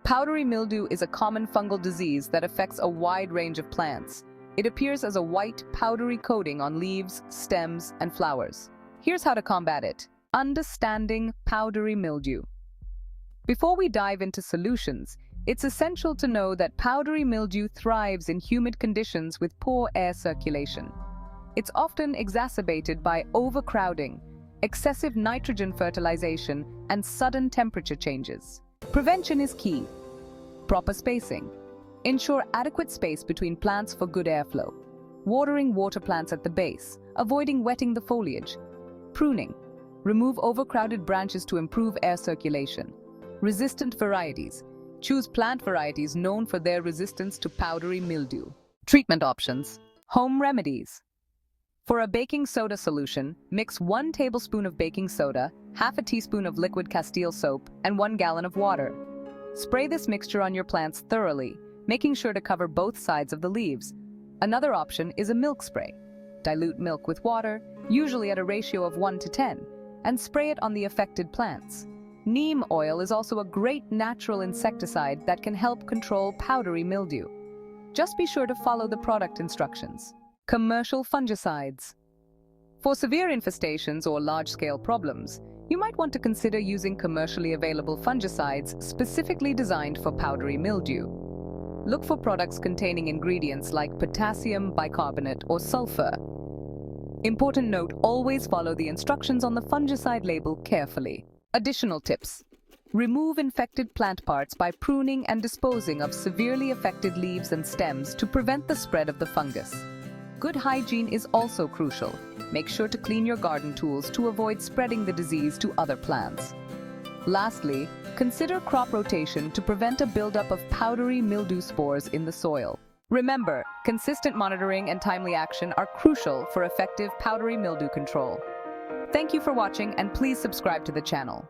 Powdery mildew is a common fungal disease that affects a wide range of plants. It appears as a white, powdery coating on leaves, stems, and flowers. Here's how to combat it. Understanding powdery mildew. Before we dive into solutions, it's essential to know that powdery mildew thrives in humid conditions with poor air circulation. It's often exacerbated by overcrowding, excessive nitrogen fertilization, and sudden temperature changes. Prevention is key. Proper spacing. Ensure adequate space between plants for good airflow. Watering water plants at the base, avoiding wetting the foliage. Pruning. Remove overcrowded branches to improve air circulation. Resistant varieties. Choose plant varieties known for their resistance to powdery mildew. Treatment options. Home remedies. For a baking soda solution, mix 1 tablespoon of baking soda, half a teaspoon of liquid Castile soap, and 1 gallon of water. Spray this mixture on your plants thoroughly, making sure to cover both sides of the leaves. Another option is a milk spray. Dilute milk with water, usually at a ratio of 1:10, and spray it on the affected plants. Neem oil is also a great natural insecticide that can help control powdery mildew. Just be sure to follow the product instructions. Commercial fungicides. For severe infestations or large-scale problems, you might want to consider using commercially available fungicides specifically designed for powdery mildew. Look for products containing ingredients like potassium bicarbonate or sulfur. Important note, always follow the instructions on the fungicide label carefully. Additional tips. Remove infected plant parts by pruning and disposing of severely affected leaves and stems to prevent the spread of the fungus. Good hygiene is also crucial. Make sure to clean your garden tools to avoid spreading the disease to other plants. Lastly, consider crop rotation to prevent a buildup of powdery mildew spores in the soil. Remember, consistent monitoring and timely action are crucial for effective powdery mildew control. Thank you for watching, and please subscribe to the channel.